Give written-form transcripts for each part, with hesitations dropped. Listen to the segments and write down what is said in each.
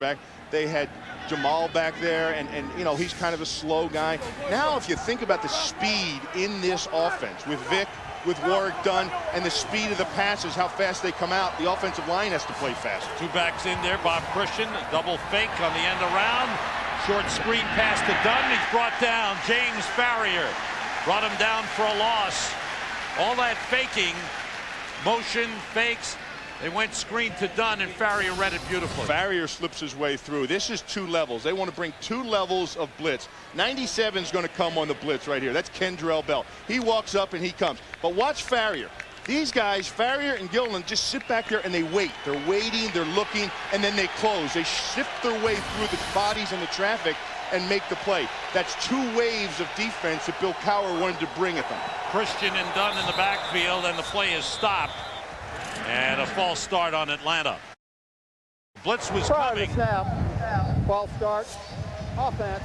back. They had Jamal back there, and you know, he's kind of a slow guy. Now, if you think about the speed in this offense with Vic, with Warwick Dunn, and the speed of the passes, how fast they come out, the offensive line has to play fast. Two backs in there. Bob Christian, a double fake on the end around. Short screen pass to Dunn. He's brought down. James Farrier brought him down for a loss. All that faking, motion, fakes. They went screen to Dunn, and Farrier read it beautifully. Farrier slips his way through. This is two levels. They want to bring two levels of blitz. 97 is going to come on the blitz right here. That's Kendrell Bell. He walks up and he comes. But watch Farrier. These guys, Farrier and Gilliland, just sit back there and they wait. They're waiting, they're looking, and then they close. They sift their way through the bodies and the traffic and make the play. That's two waves of defense that Bill Cowher wanted to bring at them. Christian and Dunn in the backfield, and the play is stopped. And a false start on Atlanta. Blitz was coming. Snap. False start. Offense.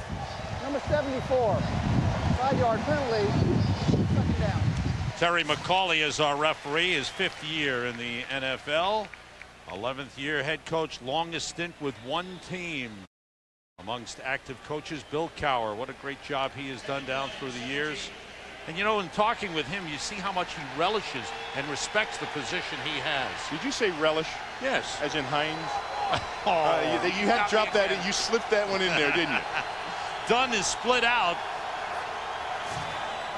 Number 74. 5-yard penalty. Second down. Terry McCauley is our referee. His 5th year in the NFL. 11th year head coach. Longest stint with one team. Amongst active coaches, Bill Cowher. What a great job he has done down through the years. And you know, in talking with him, you see how much he relishes and respects the position he has. Did you say relish? Yes. As in Heinz? You had dropped that in. You slipped that one in there, didn't you? Dunn is split out.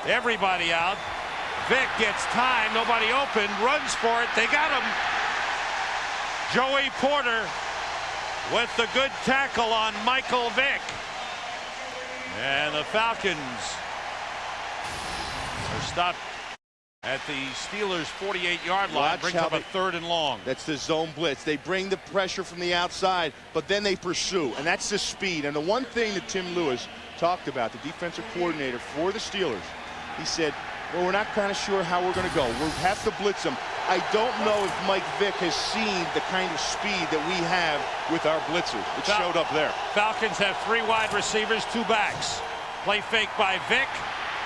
Everybody out. Vic gets time. Nobody open. Runs for it. They got him. Joey Porter with the good tackle on Michael Vick. And the Falcons are stopped at the Steelers' 48-yard line. Brings up a 3rd and long. That's the zone blitz. They bring the pressure from the outside, but then they pursue, and that's the speed. And the one thing that Tim Lewis talked about, the defensive coordinator for the Steelers, he said, well, we're not kind of sure how we're going to go. We'll have to blitz them. I don't know if Mike Vick has seen the kind of speed that we have with our blitzers. It showed up there. Falcons have 3 wide receivers, 2 backs. Play fake by Vick.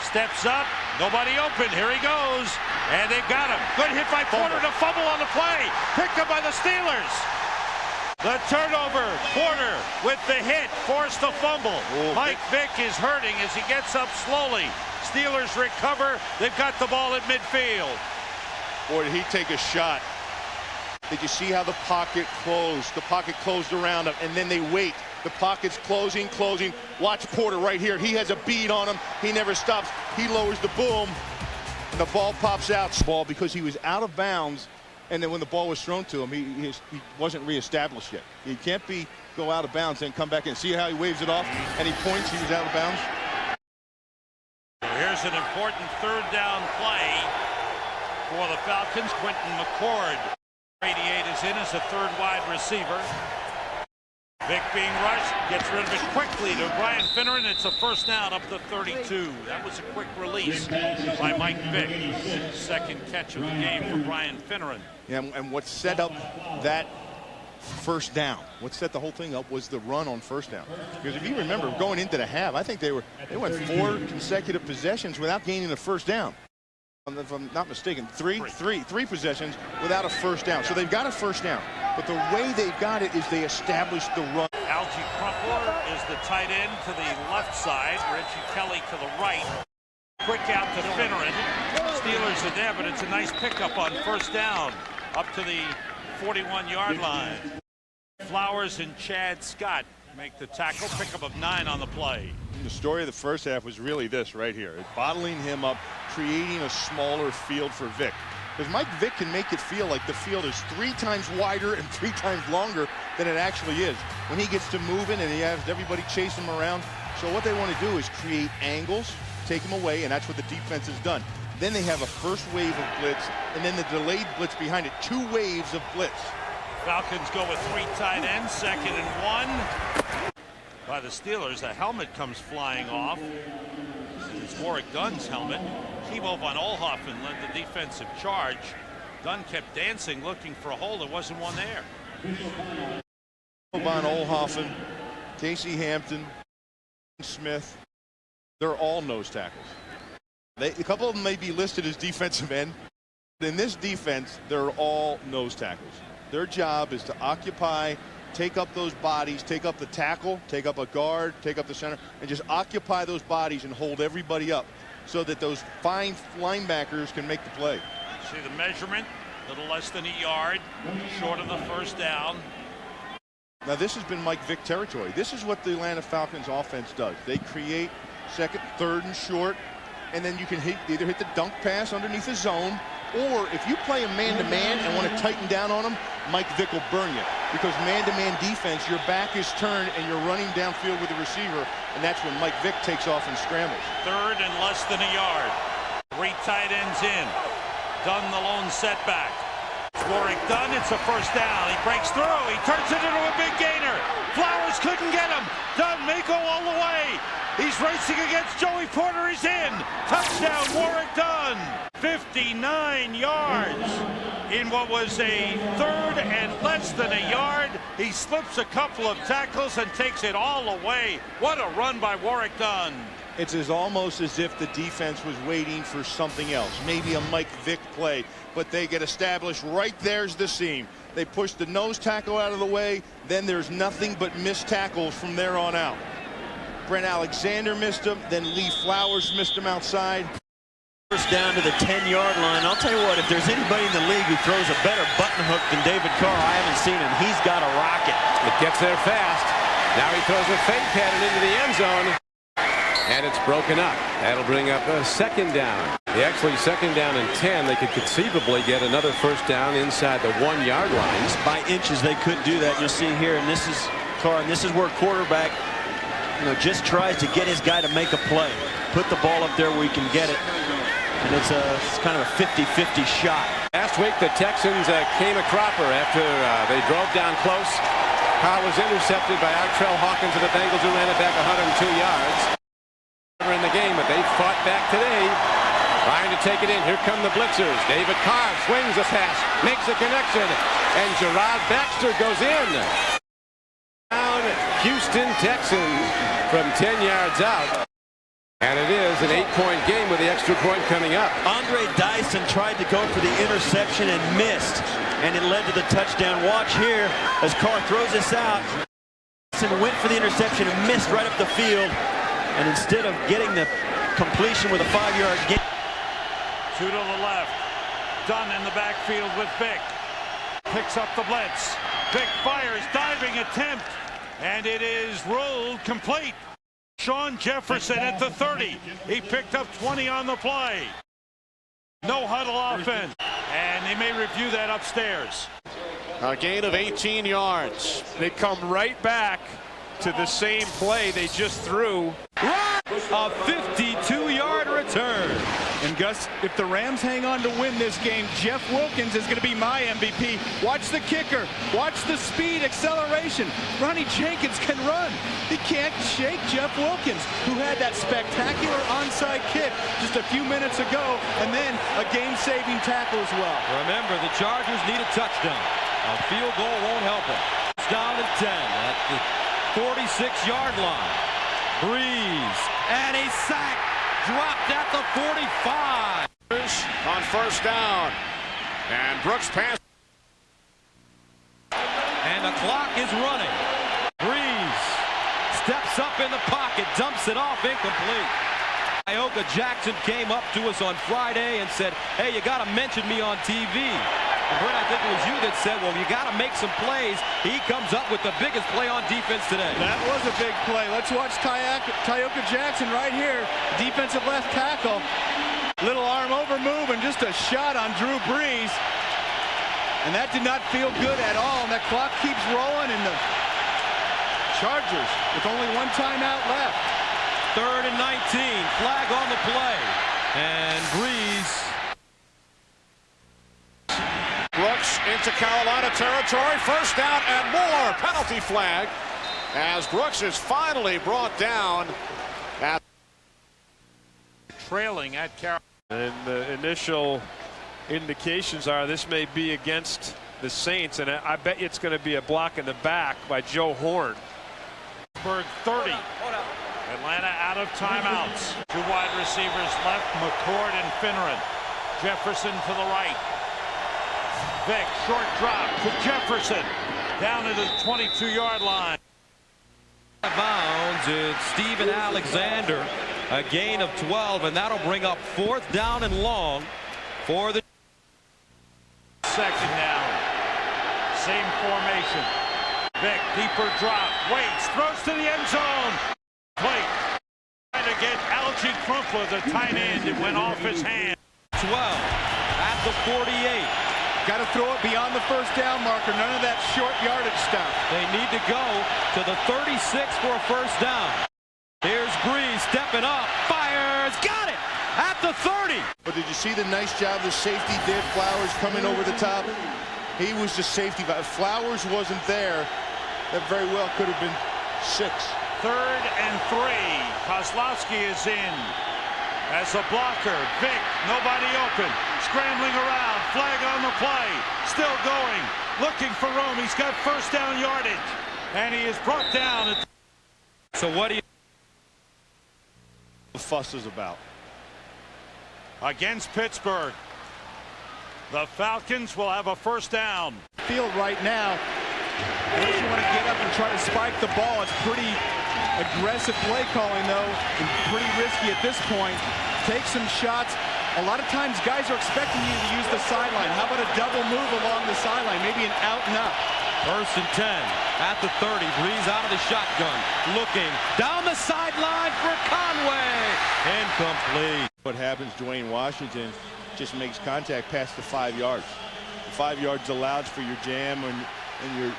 Steps up. Nobody open. Here he goes. And they've got him. Good hit by Porter to fumble on the play. Picked up by the Steelers. The turnover. Porter with the hit. Forced the fumble. Mike Vick is hurting as he gets up slowly. Steelers recover. They've got the ball at midfield. Boy, did he take a shot. Did you see how the pocket closed? The pocket closed around him, and then they wait. The pocket's closing, closing. Watch Porter right here. He has a bead on him. He never stops. He lowers the boom, and the ball pops out. Ball because he was out of bounds, and then when the ball was thrown to him, he wasn't reestablished yet. He can't go out of bounds and come back in. See how he waves it off, and he points. He was out of bounds. Here's an important 3rd down play for the Falcons. Quentin McCord. 88 is in as a 3rd wide receiver. Vick being rushed, gets rid of it quickly to Brian Finneran. It's a 1st down up to 32. That was a quick release by Mike Vick. 2nd catch of the game for Brian Finneran. Yeah, and what set up that 1st down, what set the whole thing up was the run on 1st down. Because if you remember going into the half, I think they went 4 consecutive possessions without gaining a 1st down. If I'm not mistaken, three possessions without a 1st down. So they've got a 1st down. But the way they've got it is they established the run. Algie Crumpler is the tight end to the left side. Reggie Kelly to the right. Quick out to Finneran. Steelers are there, but it's a nice pickup on 1st down. Up to the 41-yard line. Flowers and Chad Scott make the tackle. Pickup of 9 on the play. The story of the 1st half was really this right here. Bottling him up, creating a smaller field for Vick. Because Mike Vick can make it feel like the field is 3 times wider and 3 times longer than it actually is. When he gets to moving and he has everybody chasing him around. So what they want to do is create angles, take him away, and that's what the defense has done. Then they have a 1st wave of blitz, and then the delayed blitz behind it. 2 waves of blitz. Falcons go with 3 tight ends, 2nd and 1. By the Steelers, a helmet comes flying off. It's Warwick Dunn's helmet. Timo von Oelhoffen led the defensive charge. Dunn kept dancing, looking for a hole. There wasn't one there. Von Oelhoffen, Casey Hampton, Smith, they're all nose tackles. A couple of them may be listed as defensive end. But in this defense, they're all nose tackles. Their job is to occupy take up those bodies, take up the tackle, take up a guard, take up the center, and just occupy those bodies and hold everybody up so that those fine linebackers can make the play. See the measurement, a little less than a yard, short of the first down. Now this has been Mike Vick territory. This is what the Atlanta Falcons offense does. They create second, third, and short, and then you can either hit the dunk pass underneath the zone, or if you play a man-to-man and want to tighten down on them, Mike Vick will burn you. Because man-to-man defense, your back is turned and you're running downfield with the receiver, and that's when Mike Vick takes off and scrambles. Third and less than a yard. 3 tight ends in. Dunn the lone setback. Warwick Dunn, it's a first down. He breaks through. He turns it into a big gainer. Flowers couldn't get him. Dunn may go all the way. He's racing against Joey Porter. He's in. Touchdown, Warwick Dunn. 59 yards in what was a third and less than a yard. He slips a couple of tackles and takes it all away. What a run by Warwick Dunn. It's almost as if the defense was waiting for something else, maybe a Mike Vick play, but they get established. Right there's the seam. They push the nose tackle out of the way, then there's nothing but missed tackles from there on out. Brent Alexander missed him, then Lee Flowers missed him outside. First down to the 10-yard line. I'll tell you what, if there's anybody in the league who throws a better button hook than David Carr, I haven't seen him. He's got a rocket. It gets there fast. Now he throws a fake pattern into the end zone. And it's broken up. That'll bring up a second down. Actually, second down and 10. They could conceivably get another first down inside the 1-yard line. By inches, they could do that. You'll see here, and this is Carr, and this is where quarterback, just tries to get his guy to make a play. Put the ball up there where he can get it. And it's kind of a 50-50 shot. Last week, the Texans came a cropper after they drove down close. Carr was intercepted by Artrell Hawkins of the Bengals, who ran it back 102 yards. In the game, but they fought back today, trying to take it in. Here come the blitzers. David Carr swings a pass, makes a connection, and Gerard Baxter goes in. Down Houston Texans from 10 yards out. And it is an 8-point game with the extra point coming up. Andre Dyson tried to go for the interception and missed, and it led to the touchdown. Watch here as Carr throws this out. Dyson went for the interception and missed right up the field. And instead of getting the completion with a 5-yard gain. 2 to the left. Dunn in the backfield with Vick. Picks up the blitz. Vick fires, diving attempt. And it is ruled complete. Sean Jefferson at the 30. He picked up 20 on the play. No huddle offense. And they may review that upstairs. A gain of 18 yards. They come right back to the same play they just threw. A 52-yard return. And Gus, if the Rams hang on to win this game, Jeff Wilkins is going to be my MVP. Watch the kicker. Watch the speed, acceleration. Ronnie Jenkins can run. He can't shake Jeff Wilkins, who had that spectacular onside kick just a few minutes ago, and then a game-saving tackle as well. Remember, the Chargers need a touchdown. A field goal won't help them. It's down to 10 at the 46-yard line. Breeze, and he's sacked, dropped at the 45. On first down, and Brooks pass. And the clock is running. Breeze steps up in the pocket, dumps it off, incomplete. Ioka Jackson came up to us on Friday and said, hey, you got to mention me on TV. And Brent, I think it was you that said, well, you got to make some plays. He comes up with the biggest play on defense today. That was a big play. Let's watch Ioka Jackson right here. Defensive left tackle. Little arm over move and just a shot on Drew Brees. And that did not feel good at all. And that clock keeps rolling, and the Chargers with only one timeout left. 3rd and 19. Flag on the play. And Breeze. Brooks into Carolina territory. First down and more. Penalty flag as Brooks is finally brought down. Trailing at Carolina. And the initial indications are this may be against the Saints, and I bet you it's going to be a block in the back by Joe Horn. 30. Atlanta out of timeouts. 2 wide receivers left, McCord and Finneran. Jefferson to the right. Vick, short drop to Jefferson. down to the 22-yard line. Bounds, it's Steven Alexander, a gain of 12, and that'll bring up 4th down and long for the 2nd down. Same formation. Vick, deeper drop, waits, throws to the end zone. Plate. Trying to get Algie Crumpler, the tight end. It went off his hand. 12 at the 48. Got to throw it beyond the 1st down marker. None of that short yardage stuff. They need to go to the 36 for a 1st down. Here's Breeze stepping up, fires, got it at the 30. But did you see the nice job the safety did? Flowers coming over the top. He was the safety. If Flowers wasn't there, that very well could have been 6. 3rd and 3. Kozlowski is in as a blocker. Vick, nobody open. Scrambling around. Flag on the play. Still going. Looking for room. He's got 1st down yardage. And he is brought down. So what do you... The fuss is about. Against Pittsburgh. The Falcons will have a 1st down. Field right now. Unless you want to get up and try to spike the ball, it's pretty aggressive play calling, though, and pretty risky at this point. Take some shots. A lot of times guys are expecting you to use the sideline. How about a double move along the sideline? Maybe an out and up. 1st and 10 at the 30. Breeze out of the shotgun. Looking down the sideline for Conway. Incomplete. What happens, Dwayne Washington just makes contact past the 5 yards. 5 yards allowed for your jam and your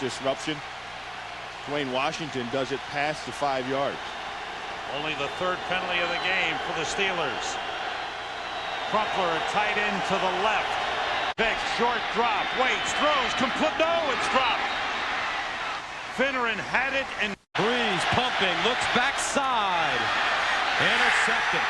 disruption. Dwayne Washington does it past the 5 yards. Only the 3rd penalty of the game for the Steelers. Crumpler, a tight end to the left. Vick, short drop, waits, throws, complete. No, it's dropped. Finneran had it, and Breeze pumping, looks backside. Intercepted.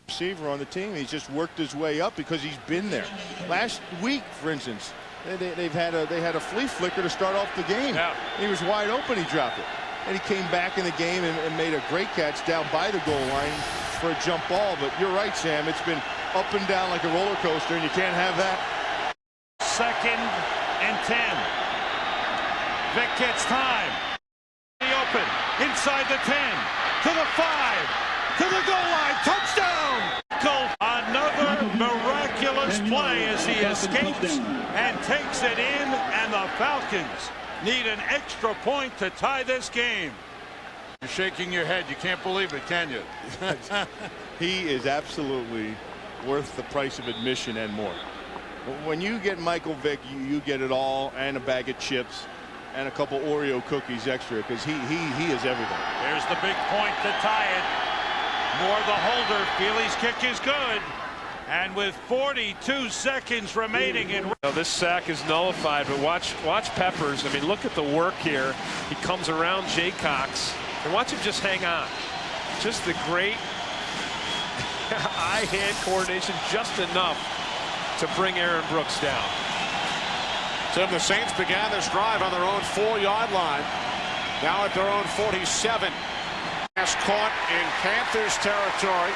Receiver on the team. He's just worked his way up because he's been there. Last week, for instance, they had a flea flicker to start off the game. Yeah. He was wide open. He dropped it, and he came back in the game and made a great catch down by the goal line for a jump ball. But you're right, Sam. It's been up and down like a roller coaster, and you can't have that. 2nd and 10. Vick gets time. Open inside the 10 to the 5 to the goal line. Touchdown! Another miraculous play as he escapes and takes it in, and the Falcons need an extra point to tie this game. You're shaking your head. You can't believe it, can you? He is absolutely worth the price of admission and more. When you get Michael Vick, you get it all, and a bag of chips and a couple Oreo cookies extra, because he is everything. There's the big point to tie it. Moore the holder. Feely's kick is good. And with 42 seconds remaining in... This sack is nullified, but watch Peppers. I mean, look at the work here. He comes around Jay Cox, and watch him just hang on. Just the great eye-hand coordination, just enough to bring Aaron Brooks down. Tim, the Saints began this drive on their own 4-yard line. Now at their own 47. Pass caught in Panthers territory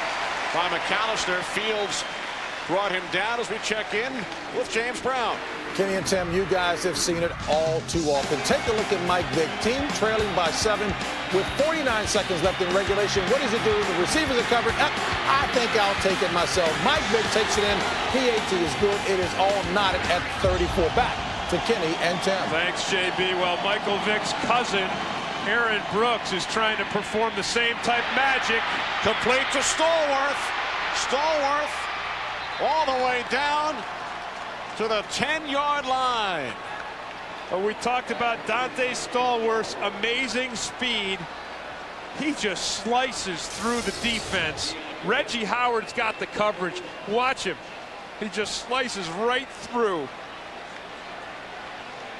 by McAllister. Fields brought him down as we check in with James Brown. Kenny and Tim, you guys have seen it all too often. Take a look at Mike Vick. Team trailing by 7 with 49 seconds left in regulation. What does he do? The receivers are covered. I think I'll take it myself. Mike Vick takes it in. PAT is good. It is all knotted at 34. Back to Kenny and Tim. Thanks, JB. Well, Michael Vick's cousin, Aaron Brooks, is trying to perform the same type magic. Complete to Stallworth. Stallworth all the way down to the 10-yard line. Well, we talked about Dante Stallworth's amazing speed. He just slices through the defense. Reggie Howard's got the coverage. Watch him. He just slices right through.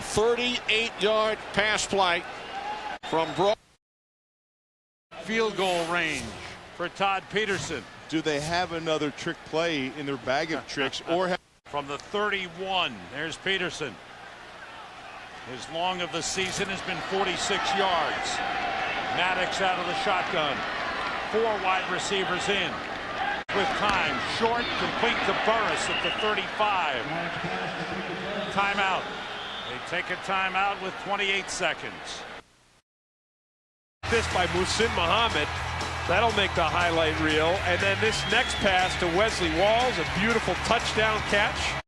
38-yard pass play from Brooks. Field goal range for Todd Peterson. Do they have another trick play in their bag of tricks, or have... From the 31, there's Peterson. His long of the season has been 46 yards. Maddox out of the shotgun. 4 wide receivers in. with time. Short, complete to Burris at the 35. Timeout. They take a timeout with 28 seconds. This by Muhsin Muhammad. That'll make the highlight reel. And then this next pass to Wesley Walls, a beautiful touchdown catch.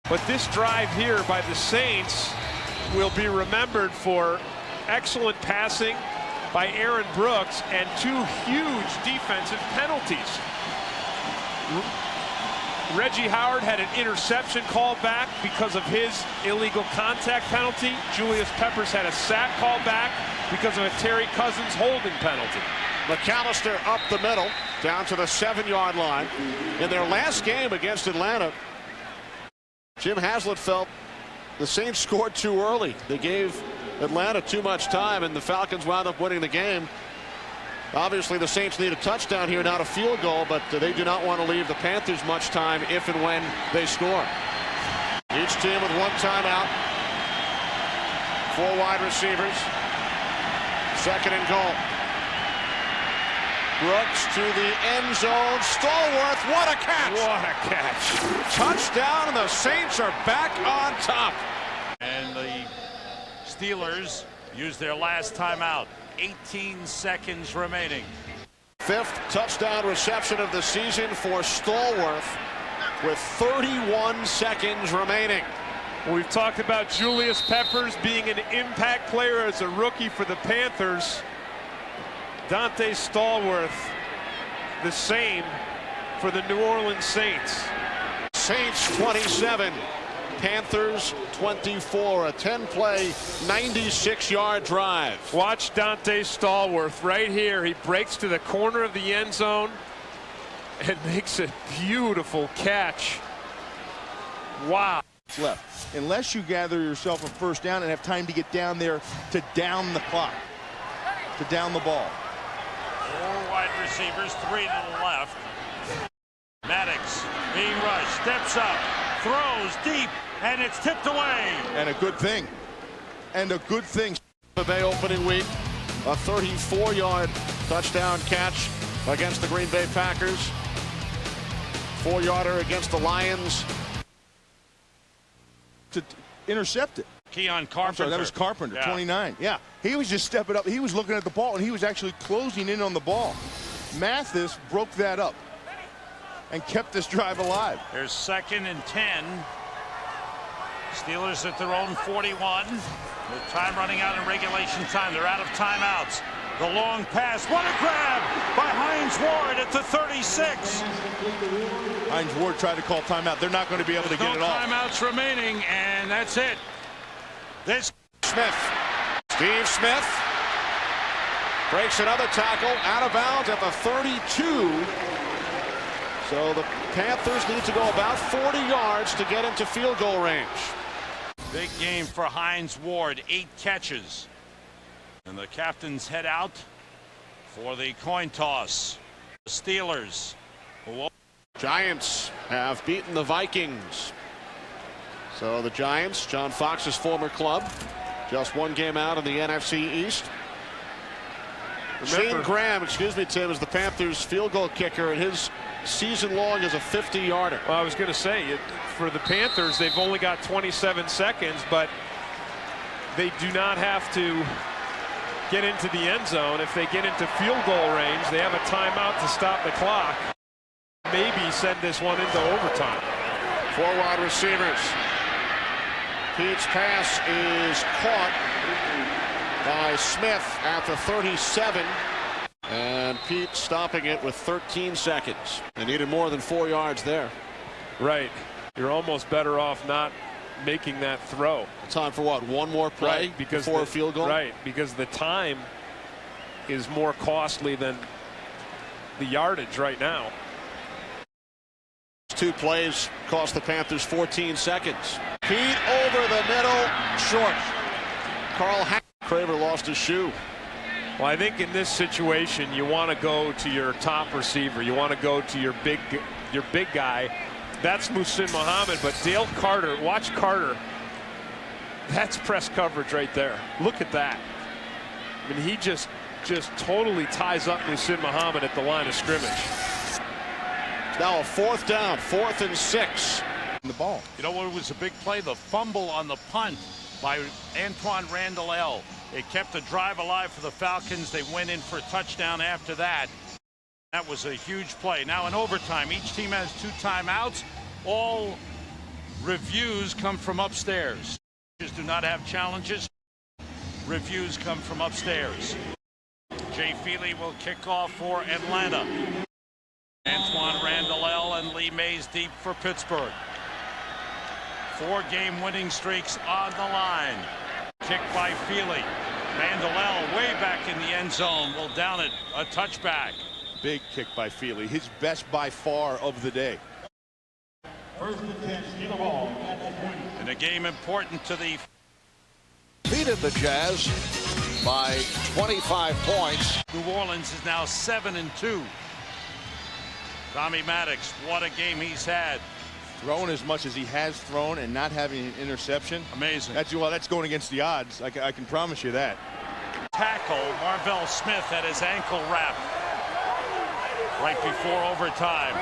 But this drive here by the Saints will be remembered for excellent passing by Aaron Brooks and 2 huge defensive penalties. Reggie Howard had an interception called back because of his illegal contact penalty. Julius Peppers had a sack called back because of a Terry Cousins holding penalty. McAllister up the middle, down to the 7-yard line. In their last game against Atlanta, Jim Haslett felt the Saints scored too early. They gave Atlanta too much time, and the Falcons wound up winning the game. Obviously, the Saints need a touchdown here, not a field goal, but they do not want to leave the Panthers much time if and when they score. Each team with 1 timeout. 4 wide receivers. 2nd and goal. Brooks to the end zone. Stallworth, what a catch! What a catch. Touchdown, and the Saints are back on top. And the Steelers use their last timeout. 18 seconds remaining. 5th touchdown reception of the season for Stallworth with 31 seconds remaining. We've talked about Julius Peppers being an impact player as a rookie for the Panthers. Dante Stallworth, the same for the New Orleans Saints. Saints 27, Panthers 24, a 10-play, 96-yard drive. Watch Dante Stallworth right here. He breaks to the corner of the end zone and makes a beautiful catch. Wow. Left. Unless you gather yourself a first down and have time to get down there to down the clock, to down the ball. 4 wide receivers, 3 to the left. Maddox being rushed, steps up, throws deep, and it's tipped away. And a good thing. And a good thing. The Bay opening week, a 34-yard touchdown catch against the Green Bay Packers. 4-yarder against the Lions. To intercept it. Keon Carpenter. I'm sorry, that was Carpenter, yeah. 29. Yeah, he was just stepping up. He was looking at the ball, and he was actually closing in on the ball. Mathis broke that up and kept this drive alive. There's 2nd and 10. Steelers at their own 41. With time running out in regulation time. They're out of timeouts. The long pass. What a grab by Hines Ward at the 36. Hines Ward tried to call timeout. They're not going to be able to get it off. Timeouts remaining, and that's it. This Smith. Steve Smith breaks another tackle out of bounds at the 32. So the Panthers need to go about 40 yards to get into field goal range. big game for Hines Ward, 8 catches. And the captains head out for the coin toss. The Steelers. Giants have beaten the Vikings. So the Giants, John Fox's former club, just 1 game out in the NFC East. Shane Graham, excuse me, Tim, is the Panthers' field goal kicker, and his season long is a 50-yarder. Well, I was going to say, for the Panthers, they've only got 27 seconds, but they do not have to get into the end zone. If they get into field goal range, they have a timeout to stop the clock. Maybe send this one into overtime. 4 wide receivers. Pete's pass is caught by Smith at the 37. And Pete stopping it with 13 seconds. They needed more than 4 yards there. Right. You're almost better off not making that throw. Time for what? 1 more play right, because before a field goal? Right, because the time is more costly than the yardage right now. 2 plays cost the Panthers 14 seconds. Pete over the middle, short. Carl Craver lost his shoe. Well, I think in this situation you want to go to your top receiver. You want to go to your big guy. That's Muhsin Muhammad, but Dale Carter, watch Carter. That's press coverage right there. Look at that. I mean, he just totally ties up Muhsin Muhammad at the line of scrimmage. Now a 4th down, 4th and 6. The ball. You know what was a big play? The fumble on the punt by Antoine Randall. It kept the drive alive for the Falcons. They went in for a touchdown after that. That was a huge play. Now in overtime, each team has 2 timeouts. All reviews come from upstairs. Do not have challenges. Reviews come from upstairs. Jay Feely will kick off for Atlanta. Antoine Randall and Lee Mays deep for Pittsburgh. 4-game winning streaks on the line. Kick by Feely. Randall way back in the end zone will down it. A touchback. Big kick by Feely. His best by far of the day. In a game important to the Defeated the Jazz by 25 points. New Orleans is now 7-2. Tommy Maddox, what a game he's had. Throwing as much as he has thrown and not having an interception. Amazing. That's going against the odds. I can promise you that. Tackle, Marvell Smith had his ankle wrapped right before overtime.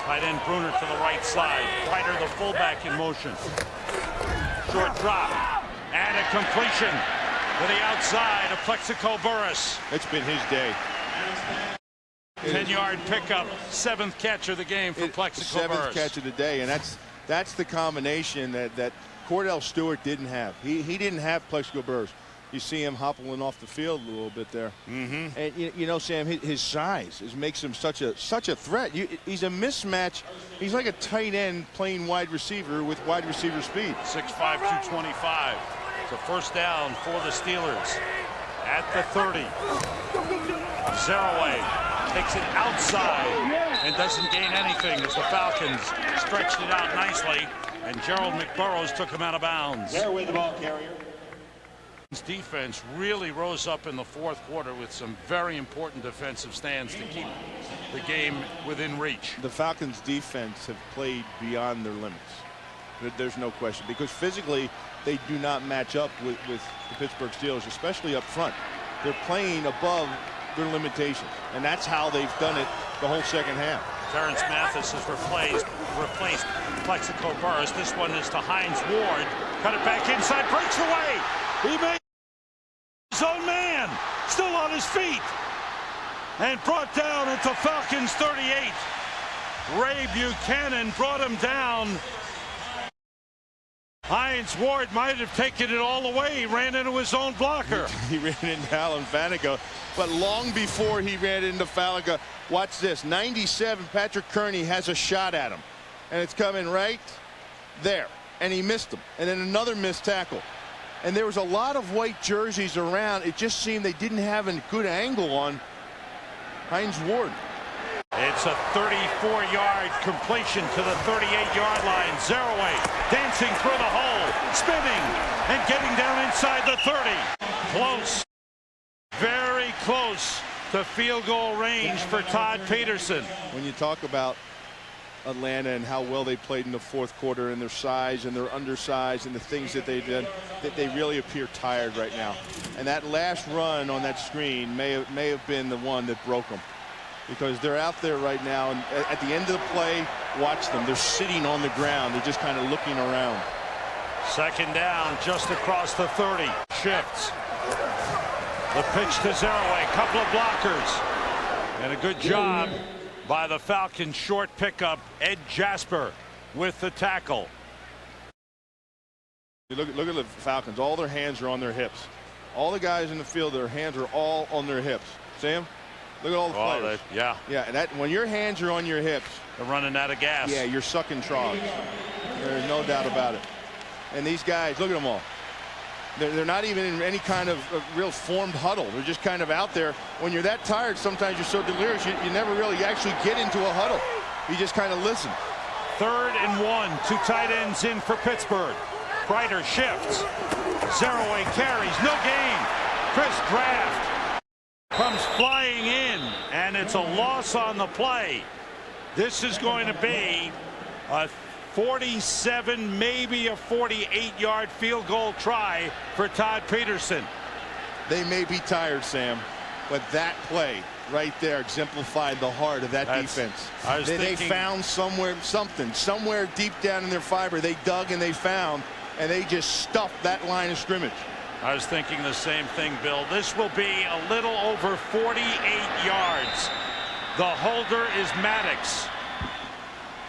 Tight end Bruner to the right side. Ryder, the fullback, in motion. Short drop. And a completion to the outside of Plexico Burress. It's been his day. 10-yard pickup, 7th catch of the game for Plexico Burress. 7th catch of the day, and that's the combination that Cordell Stewart didn't have. He didn't have Plexico Burress. You see him hoppling off the field a little bit there. And you know, Sam, his size makes him such a threat. He's a mismatch. He's like a tight end playing wide receiver with wide receiver speed. 6'5", 225. It's a first down for the Steelers at the 30. Zeraway takes it outside and doesn't gain anything as the Falcons stretched it out nicely, and Gerald McBurrows took him out of bounds. There with the ball carrier. Defense really rose up in the 4th quarter with some very important defensive stands to keep the game within reach. The Falcons defense have played beyond their limits. There's no question, because physically they do not match up with the Pittsburgh Steelers, especially up front. They're playing above their limitations, and that's how they've done it the whole second half. Terrence Mathis has replaced Plexico Burress. This one is to Hines Ward. Cut it back inside, breaks away. He made his own man, still on his feet, and brought down at the Falcons 38. Ray Buchanan brought him down. Hines Ward might have taken it all the way. He ran into his own blocker. He ran into Alan Faneca, but long before he ran into Faneca, watch this. 97, Patrick Kearney has a shot at him, and it's coming right there, and he missed him. And then another missed tackle. And there was a lot of white jerseys around. It just seemed they didn't have a good angle on Hines Ward. It's a 34-yard completion to the 38-yard line. Zeraway dancing through the hole, spinning, and getting down inside the 30. Close, very close to field goal range for Todd Peterson. When you talk about Atlanta and how well they played in the 4th quarter, and their size and their undersize and the things that they did, that they really appear tired right now. And that last run on that screen may have been the one that broke them, because they're out there right now, and at the end of the play, watch them. They're sitting on the ground. They're just kind of looking around. 2nd down, just across the 30. Shifts. The pitch to Zeraway. Couple of blockers. And a good job by the Falcons. Short pickup. Ed Jasper with the tackle. Look at the Falcons. All their hands are on their hips. All the guys in the field, their hands are all on their hips. Sam? Look at all the players. Yeah. And when your hands are on your hips, they're running out of gas. Yeah, you're sucking trogs. There's no doubt about it. And these guys, look at them all. They're not even in any kind of real formed huddle. They're just kind of out there. When you're that tired, sometimes you're so delirious, you never really actually get into a huddle. You just kind of listen. 3rd and 1. 2 tight ends in for Pittsburgh. Kreider shifts. Zeraway carries. No gain. Chris Draft comes flying in, and it's a loss on the play. This is going to be a 47, maybe a 48-yard field goal try for Todd Peterson. They may be tired, Sam, but that play right there exemplified the heart of that defense. They found somewhere deep down in their fiber. They dug and they found, and they just stuffed that line of scrimmage. I was thinking the same thing, Bill. This will be a little over 48 yards. The holder is Maddox.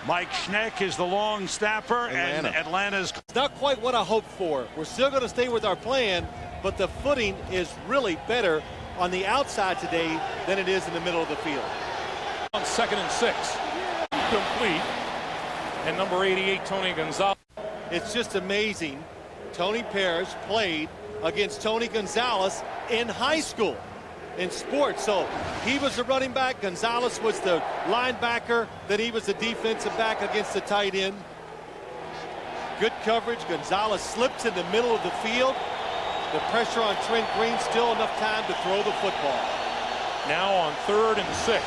Mike Schneck is the long snapper, and Atlanta's not quite what I hoped for. We're still going to stay with our plan, but the footing is really better on the outside today than it is in the middle of the field. On 2nd and 6, complete, and number 88, Tony Gonzalez. It's just amazing. Tony Parrish played against Tony Gonzalez in high school in sports. So he was the running back, Gonzalez was the linebacker, then he was the defensive back against the tight end. Good coverage. Gonzalez slips in the middle of the field. The pressure on Trent Green, still enough time to throw the football. Now on 3rd and 6,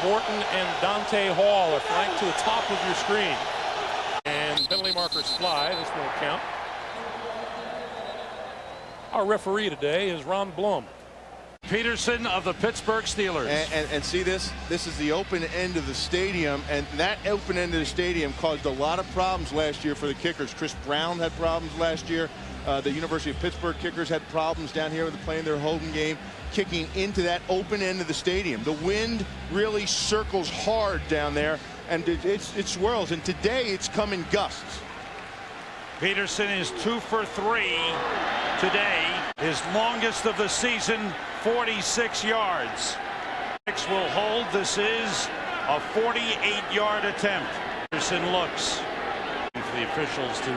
Morton and Dante Hall are flanked to the top of your screen. And penalty markers fly. This won't count. Our referee today is Ron Blum. Peterson of the Pittsburgh Steelers. And see this? This is the open end of the stadium, and that open end of the stadium caused a lot of problems last year for the kickers. Chris Brown had problems last year. The University of Pittsburgh kickers had problems down here with playing their Hogan game, kicking into that open end of the stadium. The wind really circles hard down there, and it swirls, and today it's come in gusts. Peterson is 2 for 3 today. His longest of the season, 46 yards. Six will hold. This is a 48-yard attempt. Peterson looks for the officials to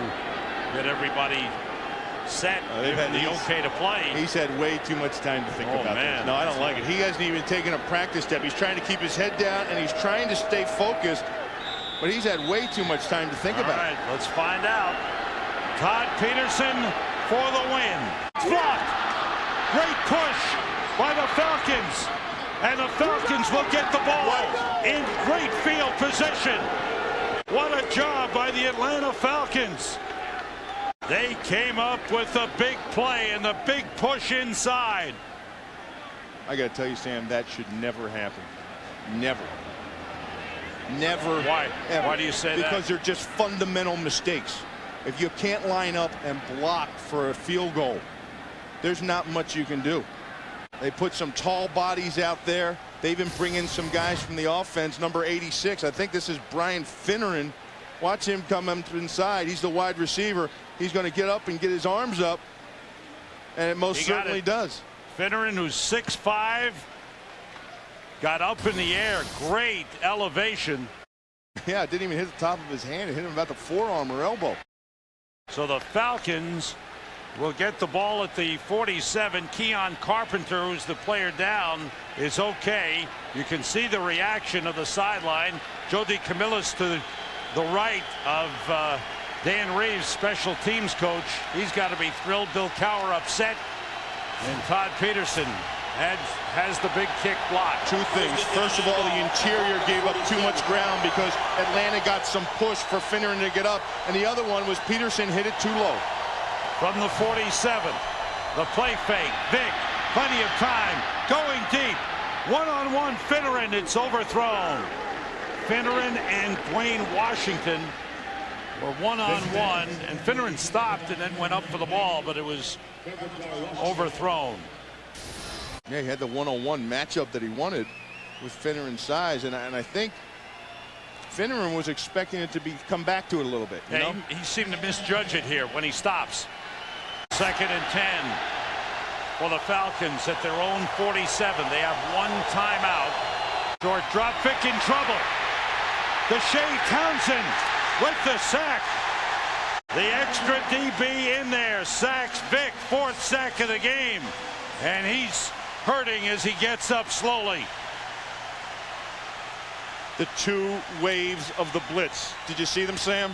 get everybody set. They've had the okay to play. He's had way too much time to think about this. No, I don't like it. He hasn't even taken a practice step. He's trying to keep his head down, and he's trying to stay focused, but he's had way too much time to think about it. All right, let's find out. Todd Peterson for the win. Blocked. Great push by the Falcons. And the Falcons will get the ball in great field position. What a job by the Atlanta Falcons. They came up with a big play and the big push inside. I got to tell you, Sam, that should never happen. Never. Never. Why? Ever. Why do you say that? Because they're just fundamental mistakes. If you can't line up and block for a field goal, there's not much you can do. They put some tall bodies out there. They even bring in some guys from the offense. Number 86, I think this is Brian Finneran. Watch him come up inside. He's the wide receiver. He's going to get up and get his arms up, and it most certainly does. Finneran, who's 6'5", got up in the air. Great elevation. Yeah, it didn't even hit the top of his hand. It hit him about the forearm or elbow. So the Falcons will get the ball at the 47. Keon Carpenter, who's the player down, is okay. You can see the reaction of the sideline. Joe DeCamillis to the right of Dan Reeves, special teams coach. He's got to be thrilled. Bill Cowher upset. And Todd Peterson has the big kick blocked. Two things. First of all, the interior gave up too much ground because Atlanta got some push for Finneran to get up. And the other one was Peterson hit it too low. From the 47, the play fake. Vick, plenty of time, going deep. One-on-one Finneran, it's overthrown. Finneran and Dwayne Washington were one-on-one, and Finneran stopped and then went up for the ball, but it was overthrown. Yeah, he had the one-on-one matchup that he wanted with Finneran's size, and I think Finneran was expecting it to come back to it a little bit. You know? He seemed to misjudge it here when he stops. 2nd and 10 for the Falcons at their own 47. They have one timeout. Short drop, Vick in trouble. Deshae Townsend with the sack. The extra DB in there sacks Vick, 4th sack of the game, and he's hurting as he gets up slowly. The two waves of the blitz. Did you see them, Sam?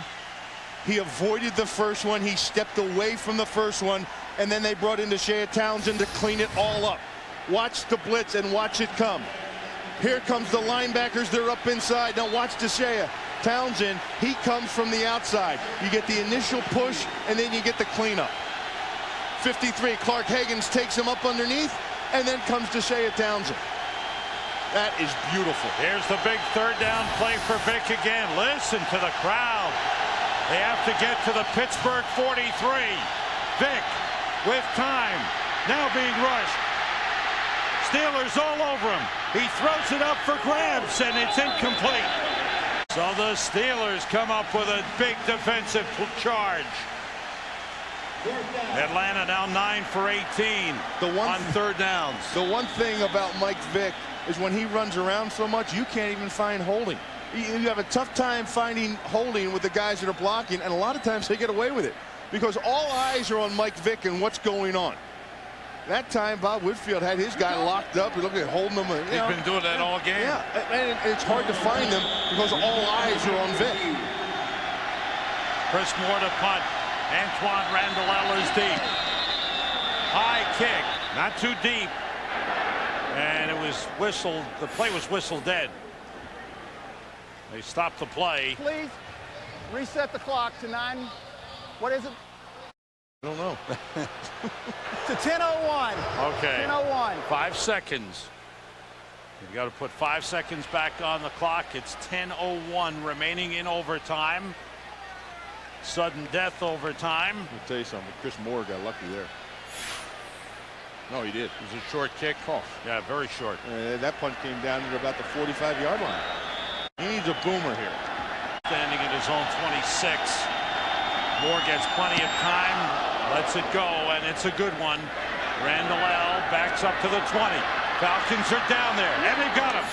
He avoided the first one. He stepped away from the first one, and then they brought in Deshae Townsend to clean it all up. Watch the blitz and watch it come. Here comes the linebackers. They're up inside. Now watch Deshae Townsend. He comes from the outside. You get the initial push, and then you get the cleanup. 53, Clark Higgins takes him up underneath, and then comes Deshae Townsend. That is beautiful. Here's the big third down play for Vic again. Listen to the crowd. They have to get to the Pittsburgh 43. Vic with time. Now being rushed. Steelers all over him. He throws it up for grabs, and it's incomplete. So the Steelers come up with a big defensive charge. Atlanta now 9 for 18 on third downs. The one thing about Mike Vick is when he runs around so much, you can't even find holding. You have a tough time finding holding with the guys that are blocking, and a lot of times they get away with it because all eyes are on Mike Vick and what's going on. That time, Bob Whitfield had his guy locked up. Look at holding him. He's been doing that all game. Yeah, and it's hard to find them because all eyes are on Vick. Chris Moore to punt. Antoine Randall is deep. High kick, not too deep. And it was whistled. The play was whistled dead. They stopped the play. Please reset the clock to 9. What is it? I don't know. To 10:01. Okay. 10:01. 5 seconds. You got to put 5 seconds back on the clock. It's 10:01 remaining in overtime. Sudden death overtime. I'll tell you something. Chris Moore got lucky there. No, he did. It was a short kick. Oh. Yeah, very short. That punt came down to about the 45-yard line. He needs a boomer here. Standing at his own 26. Moore gets plenty of time. Lets it go, and it's a good one. Randall backs up to the 20. Falcons are down there, and they've got him.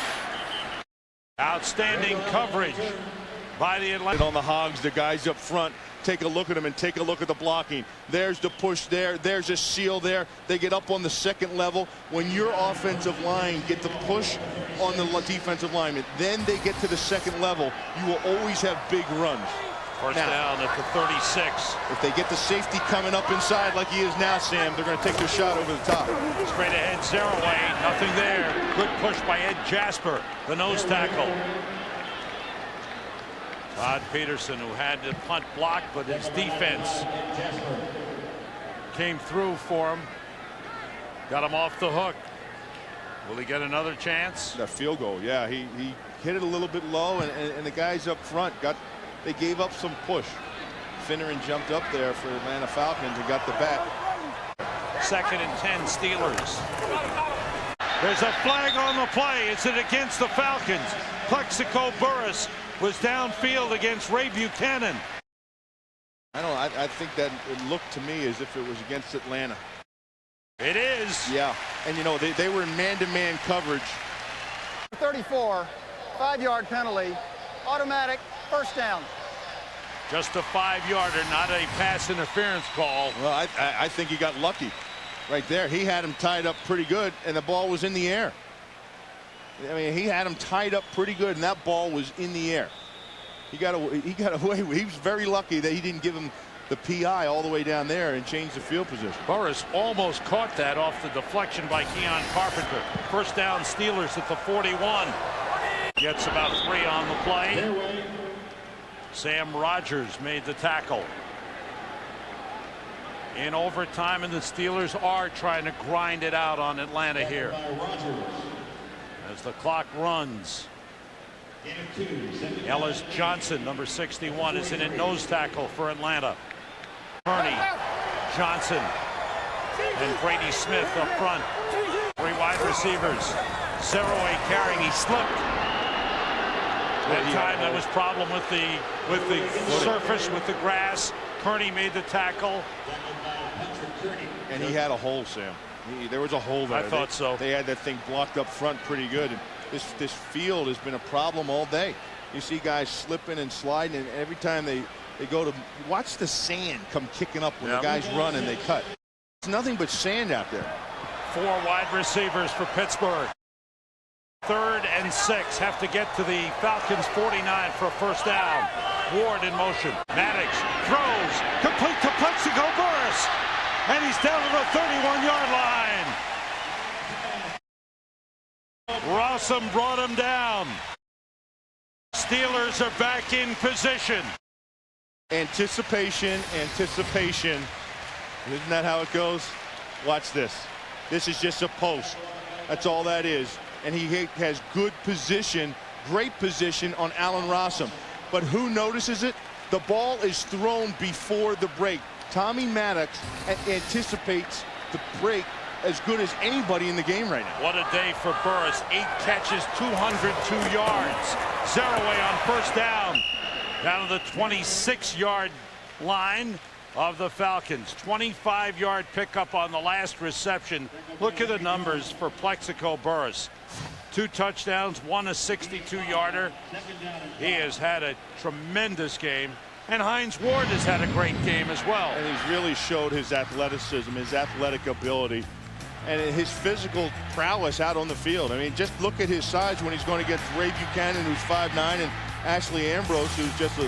Outstanding coverage by the Atlanta. On the Hogs, the guys up front, take a look at them and take a look at the blocking. There's the push there. There's a seal there. They get up on the second level. When your offensive line get the push on the defensive lineman, then they get to the second level, you will always have big runs. First down at the 36. If they get the safety coming up inside like he is now, Sam, they're going to take their shot over the top. Straight ahead, Zeraway. Nothing there. Good push by Ed Jasper, the nose tackle. Todd Peterson, who had the punt block, but his defense came through for him. Got him off the hook. Will he get another chance? That field goal, yeah. He hit it a little bit low, and the guys up front they gave up some push. Finneran jumped up there for the Atlanta Falcons and got the bat. 2nd and 10 Steelers. There's a flag on the play. Is it against the Falcons? Plexico Burris was downfield against Ray Buchanan. I think that it looked to me as if it was against Atlanta. It is. Yeah, and you know they were in man-to-man coverage. 34, 5-yard penalty, automatic, first down. Just a 5-yarder, not a pass interference call. Well, I think he got lucky right there. He had him tied up pretty good, and the ball was in the air. I mean, he had him tied up pretty good, and that ball was in the air. He got away. He was very lucky that he didn't give him the PI all the way down there and change the field position. Burris almost caught that off the deflection by Keon Carpenter. First down, Steelers at the 41. Gets about 3 on the play. Sam Rogers made the tackle. In overtime, and the Steelers are trying to grind it out on Atlanta here. As the clock runs. Ellis Johnson, number 61, is in at nose tackle for Atlanta. Kearney, Johnson, and Brady Smith up front. 3 wide receivers. Zeraway carrying, he slipped. That time that was problem with the surface, with the grass. Kearney made the tackle. And he had a hole, Sam. There was a hole there. I thought so. They had that thing blocked up front pretty good. And this field has been a problem all day. You see guys slipping and sliding, and every time they go to watch the sand come kicking up when the guys run and they cut. It's nothing but sand out there. 4 wide receivers for Pittsburgh. 3rd and 6, have to get to the Falcons 49 for a first down. Ward in motion. Maddox throws, complete to Plexico Burris, and he's down to the 31-yard line. Rossum brought him down. Steelers are back in position. Anticipation. Isn't that how it goes? Watch this. This is just a post. That's all that is. and he has good position, great position on Allen Rossum. But who notices it? The ball is thrown before the break. Tommy Maddox anticipates the break as good as anybody in the game right now. What a day for Burris. 8 catches, 202 yards. Zeraway on first down. Down to the 26-yard line of the Falcons. 25-yard pickup on the last reception. Look at the numbers for Plexico Burris. 2 touchdowns, 1 a 62-yarder. He has had a tremendous game. And Hines Ward has had a great game as well. And he's really showed his athleticism, his athletic ability, and his physical prowess out on the field. I mean, just look at his size when he's going against Ray Buchanan, who's 5'9", and Ashley Ambrose, who's just a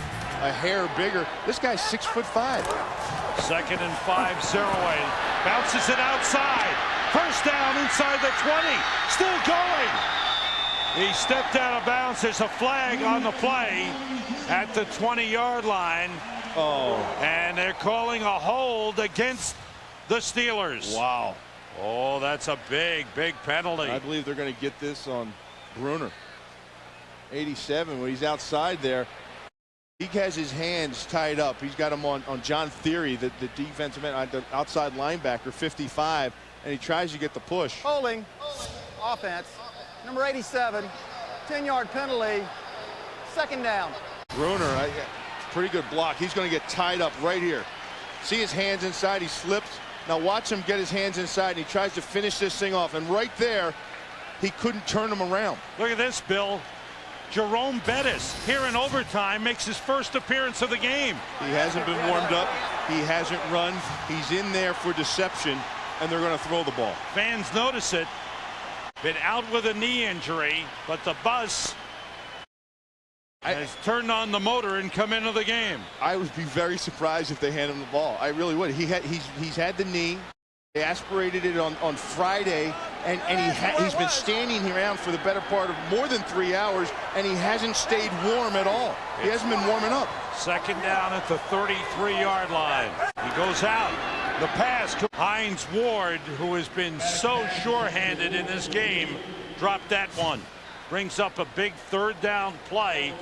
hair bigger. This guy's 6'5". 2nd and 5, Zeraway bounces it outside. First down inside the 20. Still going. He stepped out of bounds. There's a flag on the play at the 20-yard line. Oh. And they're calling a hold against the Steelers. Wow. Oh, that's a big, big penalty. I believe they're going to get this on Bruner. 87 when he's outside there. He has his hands tied up. He's got him on John Theory, the defensive end, the outside linebacker, 55, and he tries to get the push. Holding. Offense. Number 87. 10-yard penalty. 2nd down. Bruner, pretty good block. He's going to get tied up right here. See his hands inside. He slips. Now watch him get his hands inside, and he tries to finish this thing off. And right there, he couldn't turn him around. Look at this, Bill. Jerome Bettis, here in overtime, makes his first appearance of the game. He hasn't been warmed up. He hasn't run. He's in there for deception, and they're going to throw the ball. Fans notice it. Been out with a knee injury, but the bus has turned on the motor and come into the game. I would be very surprised if they hand him the ball. I really would. He's had the knee. They aspirated it on Friday, and he's been standing around for the better part of more than 3 hours, and he hasn't stayed warm at all. He hasn't been warming up. 2nd down at the 33-yard line. He goes out. The pass. Hines Ward, who has been so sure-handed in this game, dropped that one. Brings up a big 3rd down play.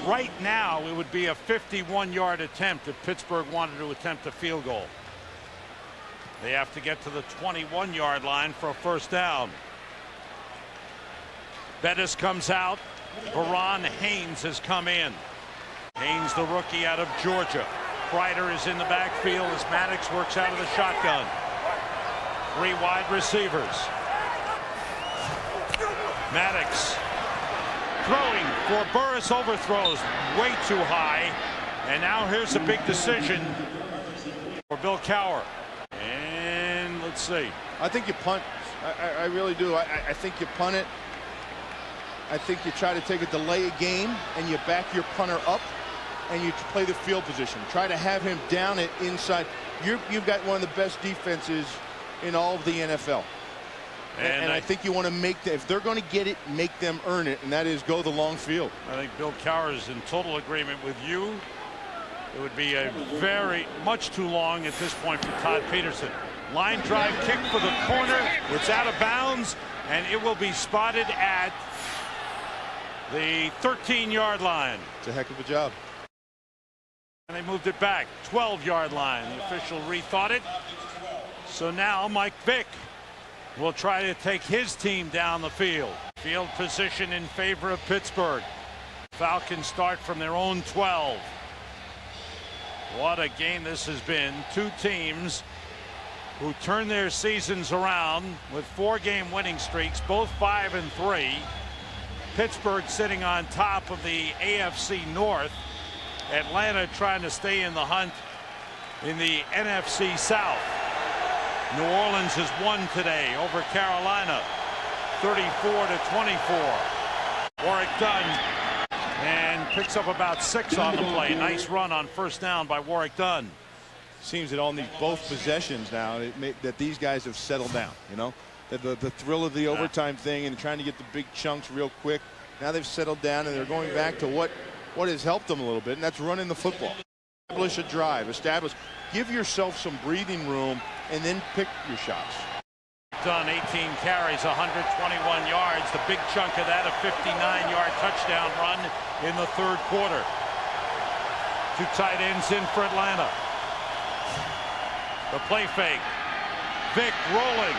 Right now, it would be a 51-yard attempt if Pittsburgh wanted to attempt a field goal. They have to get to the 21-yard line for a 1st down. Bettis comes out. Baron Haynes has come in. Haynes, the rookie out of Georgia. Kreider is in the backfield as Maddox works out of the shotgun. 3 wide receivers. Maddox throwing for Burris, overthrows way too high. And now here's a big decision for Bill Cowher. And let's see. I think you punt. I really do. I think you punt it. I think you try to take a delay a game and you back your punter up and you play the field position. Try to have him down it inside. You've got one of the best defenses in all of the NFL. And I think you want to make if they're going to get it, make them earn it, and that is go the long field. I think Bill Cowher is in total agreement with you. It would be a very much too long at this point for Todd Peterson. Line drive kick for the corner. It's out of bounds, and it will be spotted at the 13-yard line. It's a heck of a job. And they moved it back. 12-yard line. The official rethought it. So now Mike Vick will try to take his team down the field. Field position in favor of Pittsburgh. Falcons start from their own 12. What a game this has been. 2 teams who turn their seasons around with 4-game winning streaks, both 5-3. Pittsburgh sitting on top of the AFC North. Atlanta trying to stay in the hunt in the NFC South. New Orleans has won today over Carolina, 34-24. Warrick Dunn and picks up about 6 on the play. Nice run on 1st down by Warrick Dunn. Seems that on both possessions now that these guys have settled down. You know, the thrill of the overtime thing and trying to get the big chunks real quick. Now they've settled down and they're going back to what has helped them a little bit, and that's running the football. Establish a drive. Give yourself some breathing room and then pick your shots. Done 18 carries, 121 yards. The big chunk of that, a 59-yard touchdown run in the third quarter. Two tight ends in for Atlanta. The play fake. Vick rolling.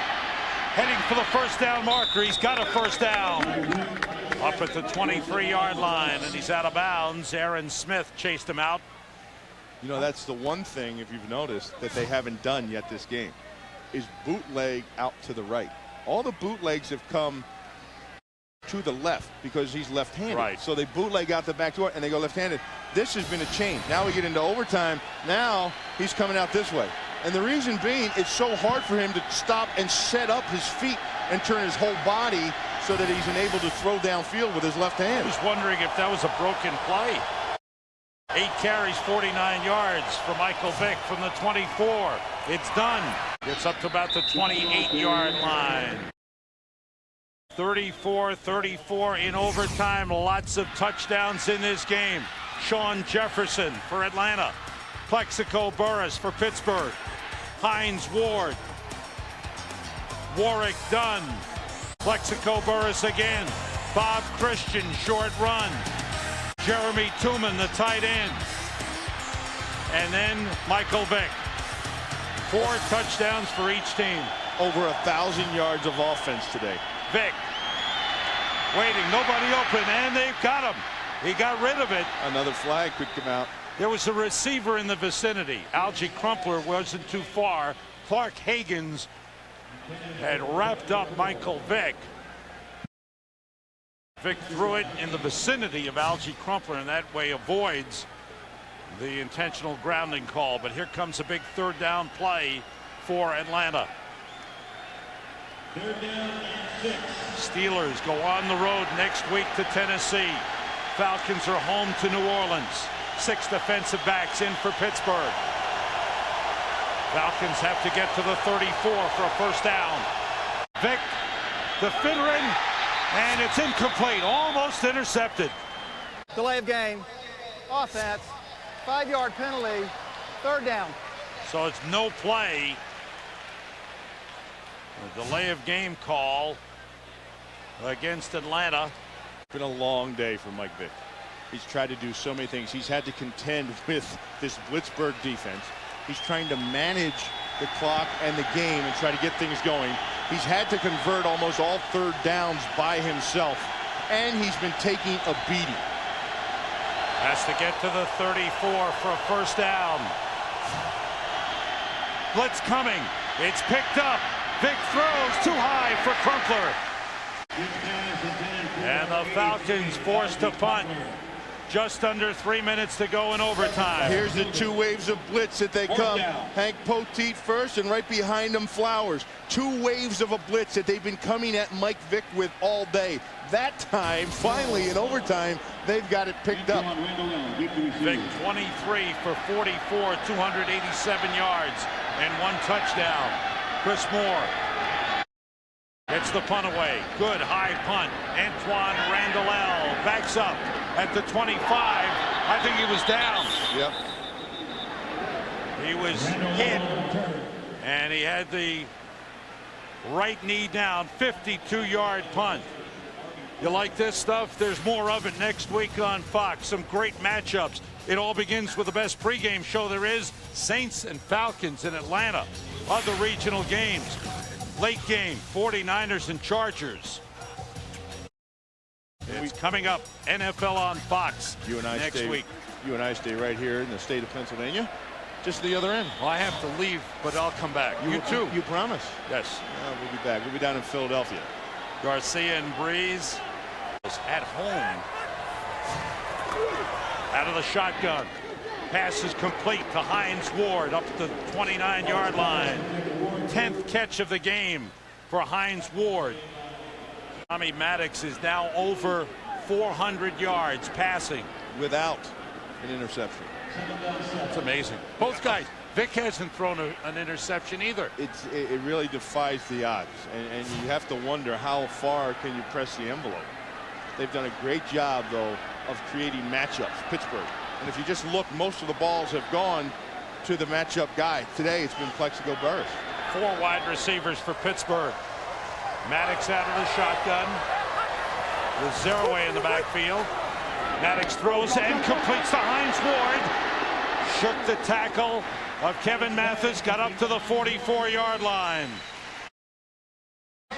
Heading for the first down marker. He's got a first down. Up at the 23-yard line, and he's out of bounds. Aaron Smith chased him out. You know, that's the one thing, if you've noticed, that they haven't done yet this game, is bootleg out to the right. All the bootlegs have come to the left because he's left-handed. Right. So they bootleg out the back door and they go left-handed. This has been a change. Now we get into overtime. Now he's coming out this way. And the reason being, it's so hard for him to stop and set up his feet and turn his whole body so that he's unable to throw downfield with his left hand. I was wondering if that was a broken play. 8 carries, 49 yards for Michael Vick from the 24. It's done. Gets up to about the 28-yard line. 34-34 in overtime. Lots of touchdowns in this game. Sean Jefferson for Atlanta. Plexico Burress for Pittsburgh. Hines Ward. Warwick Dunn. Plexico Burress again. Bob Christian, short run. Jeremy Tooman, the tight end. And then Michael Vick. 4 touchdowns for each team. Over 1,000 yards of offense today. Vick waiting, nobody open, and they've got him. He got rid of it. Another flag could come out. There was a receiver in the vicinity. Algie Crumpler wasn't too far. Clark Hagens had wrapped up Michael Vick. Vick threw it in the vicinity of Algie Crumpler, and that way avoids the intentional grounding call. But here comes a big third down play for Atlanta. Steelers go on the road next week to Tennessee. Falcons are home to New Orleans. 6 defensive backs in for Pittsburgh. Falcons have to get to the 34 for a first down. Vick, the fiddling, and it's incomplete, almost intercepted. Delay of game. Offense. 5-yard penalty. Third down. So it's no play. A delay of game call against Atlanta. It's been a long day for Mike Vick. He's tried to do so many things. He's had to contend with this Blitzburg defense. He's trying to manage the clock and the game and try to get things going. He's had to convert almost all third downs by himself, and he's been taking a beating. Has to get to the 34 for a first down. Blitz coming. It's picked up. Vick throws too high for Crumpler. And the Falcons forced to punt. Just under 3 minutes to go in overtime. Here's the 2 waves of blitz that they come. Hank Poteet first, and right behind him Flowers. 2 waves of a blitz that they've been coming at Mike Vick with all day. That time, finally in overtime, they've got it picked up. Vick 23 for 44, 287 yards, and 1 touchdown. Chris Moore gets the punt away. Good high punt. Antoine Randall backs up at the 25. I think he was down. Yep. He was hit, and he had the right knee down. 52-yard punt. You like this stuff? There's more of it next week on Fox. Some great matchups. It all begins with the best pregame show there is. Saints and Falcons in Atlanta. Other regional games. Late game, 49ers and Chargers. It's coming up, NFL on Fox next week. You and I stay right here in the state of Pennsylvania, just the other end. Well, I have to leave, but I'll come back. You too. You promise? Yes. We'll be back. We'll be down in Philadelphia. Garcia and Breeze at home. Out of the shotgun. Pass is complete to Hines Ward up the 29-yard line. 10th catch of the game for Hines Ward. Tommy Maddox is now over 400 yards passing. Without an interception. It's amazing. Both guys. Vick hasn't thrown an interception either. It really defies the odds. And you have to wonder how far can you press the envelope. They've done a great job, though, of creating matchups, Pittsburgh. And if you just look, most of the balls have gone to the matchup guy. Today, it's been Plexico Burress. 4 wide receivers for Pittsburgh. Maddox out of the shotgun with Zeraway in the backfield. Maddox throws and completes to Hines Ward. Shook the tackle of Kevin Mathis, got up to the 44-yard line.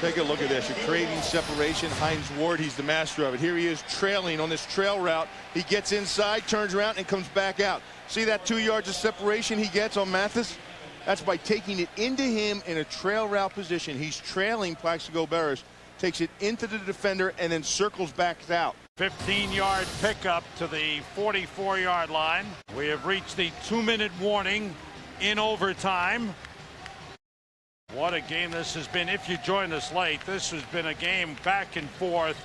Take a look at this. You're creating separation. Hines Ward, he's the master of it. Here he is trailing on this trail route. He gets inside, turns around, and comes back out. See that 2 yards of separation he gets on Mathis? That's by taking it into him in a trail route position. He's trailing Plaxico Burress, takes it into the defender, and then circles back out. 15-yard pickup to the 44-yard line. We have reached the 2-minute warning in overtime. What a game this has been. If you joined us late, this has been a game back and forth.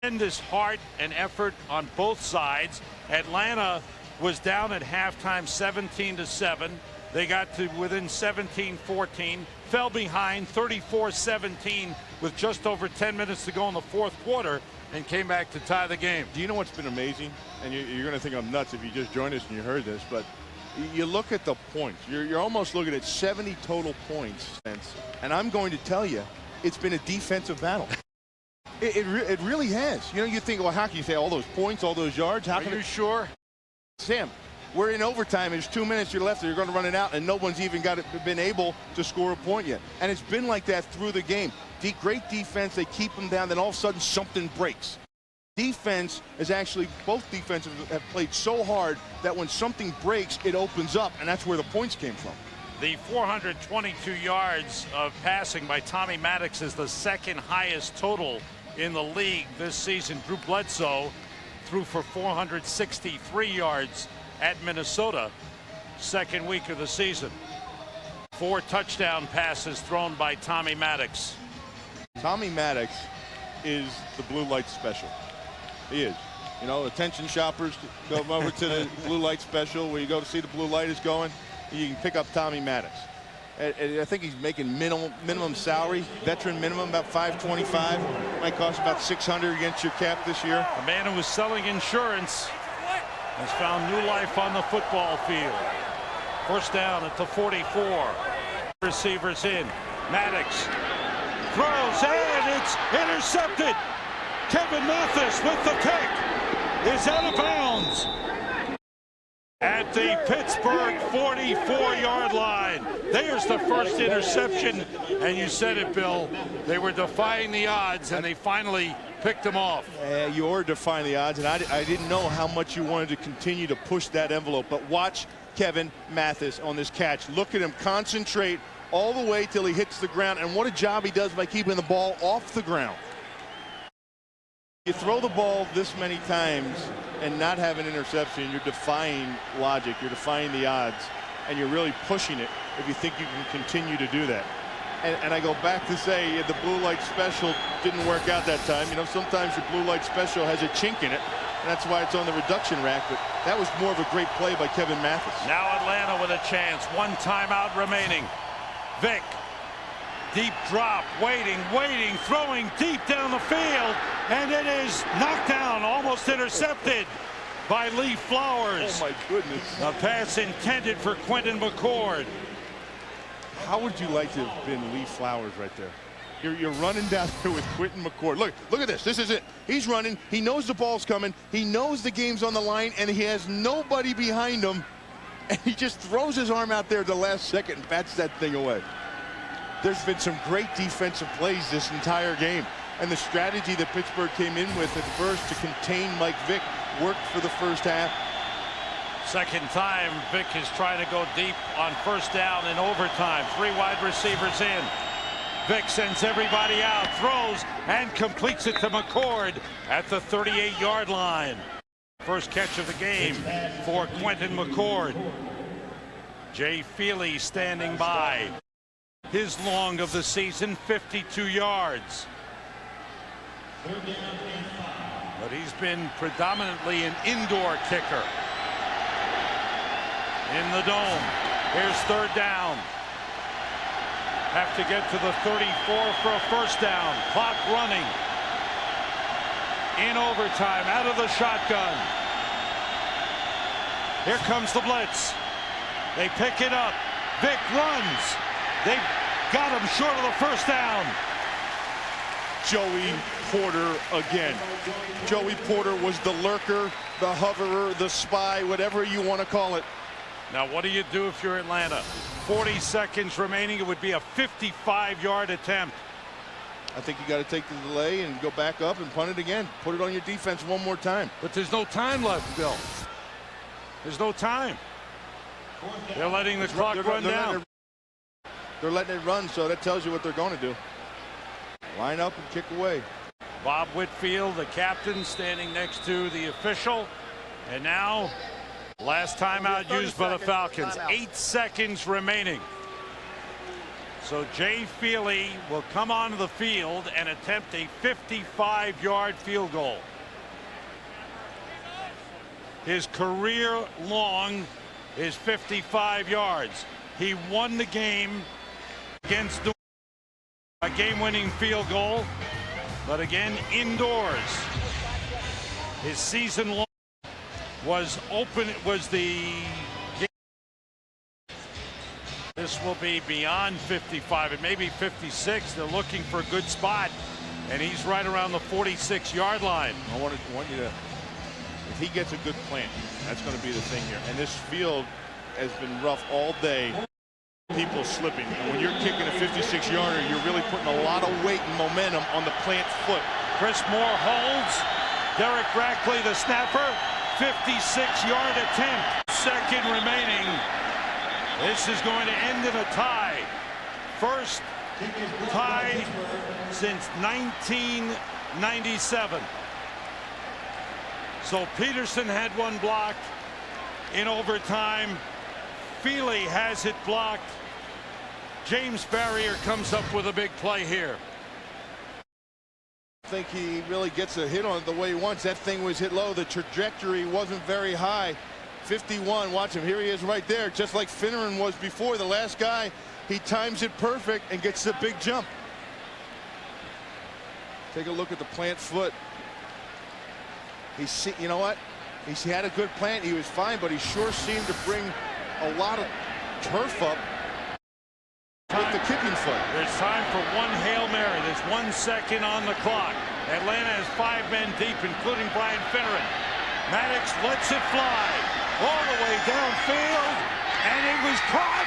Tremendous heart and effort on both sides. Atlanta was down at halftime 17-7. They got to within 17-14, fell behind 34-17 with just over 10 minutes to go in the fourth quarter, and came back to tie the game. Do you know what's been amazing? And you're going to think I'm nuts if you just joined us and you heard this, but you look at the points. You're almost looking at 70 total points, and I'm going to tell you, it's been a defensive battle. It really has. You know, you think, well, how can you say all those points, all those yards? How Are you sure? Sam, we're in overtime. There's 2 minutes you're left. You're going to run it out, and no one's even been able to score a point yet. And it's been like that through the game. Great defense. They keep them down. Then all of a sudden something breaks. Defense is actually, both defenses have played so hard that when something breaks, it opens up, and that's where the points came from. The 422 yards of passing by Tommy Maddox is the second highest total in the league this season. Drew Bledsoe threw for 463 yards at Minnesota, second week of the season. 4 touchdown passes thrown by Tommy Maddox. Tommy Maddox is the blue light special. He is. You know, attention shoppers, go over to the blue light special where you go to see the blue light is going. You can pick up Tommy Maddox. And I think he's making minimum salary, veteran minimum, about $525. Might cost about $600 against your cap this year. A man who was selling insurance has found new life on the football field. First down at the 44. Receivers in. Maddox throws, and it's intercepted. Kevin Mathis with the pick is out of bounds at the Pittsburgh 44-yard line. There's the first interception, and you said it, Bill. They were defying the odds, and they finally picked them off. You were defying the odds, and I didn't know how much you wanted to continue to push that envelope. But watch Kevin Mathis on this catch. Look at him concentrate all the way till he hits the ground, and what a job he does by keeping the ball off the ground. You throw the ball this many times and not have an interception, you're defying logic, you're defying the odds, and you're really pushing it if you think you can continue to do that. And I go back to say the blue light special didn't work out that time. You know, sometimes your blue light special has a chink in it, and that's why it's on the reduction rack, but that was more of a great play by Kevin Mathis. Now Atlanta with a chance, 1 timeout remaining. Vick, deep drop, waiting, throwing deep down the field, and it is knocked down, almost intercepted by Lee Flowers. Oh my goodness. A pass intended for Quentin McCord. How would you like to have been Lee Flowers right there? You're running down there with Quentin McCord. Look at this. This is it. He's running. He knows the ball's coming. He knows the game's on the line, and he has nobody behind him. And he just throws his arm out there at the last second and bats that thing away. There's been some great defensive plays this entire game. And the strategy that Pittsburgh came in with at first to contain Mike Vick worked for the first half. Second time Vick is trying to go deep on first down in overtime. 3 wide receivers in. Vick sends everybody out, throws, and completes it to McCord at the 38-yard line. First catch of the game for Quentin McCord. Jay Feely standing by. His long of the season, 52 yards. But he's been predominantly an indoor kicker. In the dome. Here's third down. Have to get to the 34 for a first down. Clock running. In overtime, out of the shotgun. Here comes the blitz. They pick it up. Vick runs. They've got him short of the first down. Joey Porter again. Joey Porter was the lurker, the hoverer, the spy, whatever you want to call it. Now, what do you do if you're Atlanta? 40 seconds remaining. It would be a 55-yard attempt. I think you got to take the delay and go back up and punt it again. Put it on your defense one more time. But there's no time left, Bill. There's no time. They're letting the clock run down. They're letting it run, so that tells you what they're going to do. Line up and kick away. Bob Whitfield, the captain, standing next to the official. And now, last timeout used by the Falcons. 8 seconds remaining. So Jay Feely will come onto the field and attempt a 55-yard field goal. His career long is 55 yards. He won the game against a game-winning field goal, but again indoors. His season long was open. It was the game. This will be beyond 55. It may be 56. They're looking for a good spot, and he's right around the 46-yard line. I want you to, if he gets a good plant, that's going to be the thing here. And this field has been rough all day. People slipping. And when you're kicking a 56-yarder, you're really putting a lot of weight and momentum on the plant foot. Chris Moore holds. Derek Rackley, the snapper. 56-yard attempt. Second remaining. This is going to end in a tie. First tie since 1997. So Peterson had one blocked in overtime. Feely has it blocked. James Farrier comes up with a big play here. I think he really gets a hit on it the way he wants. That thing was hit low. The trajectory wasn't very high. 51, watch him. Here he is right there, just like Finneran was before. The last guy, he times it perfect and gets the big jump. Take a look at the plant foot. You know what? He had a good plant. He was fine, but he sure seemed to bring a lot of turf up with the kicking foot. There's time for one Hail Mary. There's 1 second on the clock. Atlanta has 5 men deep, including Brian Finneran. Maddox lets it fly all the way downfield, and it was caught.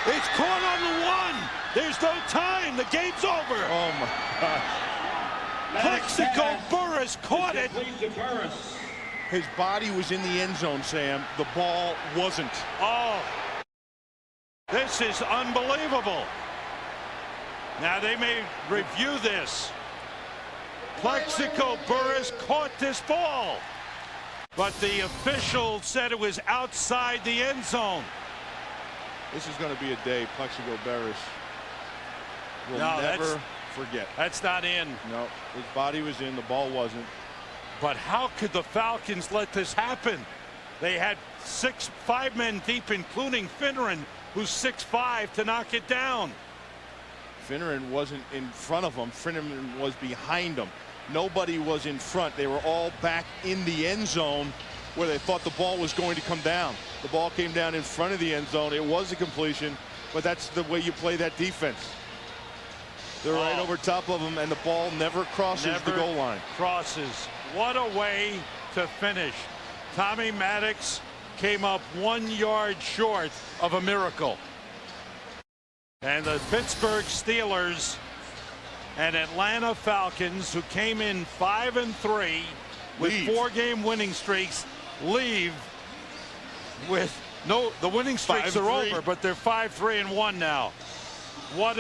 It's caught on the 1. There's no time. The game's over. Oh, my God. Plexico Burris caught it. His body was in the end zone, Sam. The ball wasn't. Oh, this is unbelievable. Now they may review this. Plexico Burris caught this ball, but the official said it was outside the end zone. This is going to be a day Plexico Burris will never forget. That's not in. No, his body was in, the ball wasn't. But how could the Falcons let this happen? They had 5 men deep, including Finneran, who's 6'5", to knock it down. Finneran wasn't in front of him. Finneran was behind him. Nobody was in front. They were all back in the end zone where they thought the ball was going to come down. The ball came down in front of the end zone. It was a completion, but that's the way you play that defense. They're right over top of him, and the ball never crosses the goal line. Crosses. What a way to finish. Tommy Maddox came up 1 yard short of a miracle. And the Pittsburgh Steelers and Atlanta Falcons, who came in 5-3 with 4-game winning streaks, leave with the winning streaks are over, but they're 5-3-1 now. What a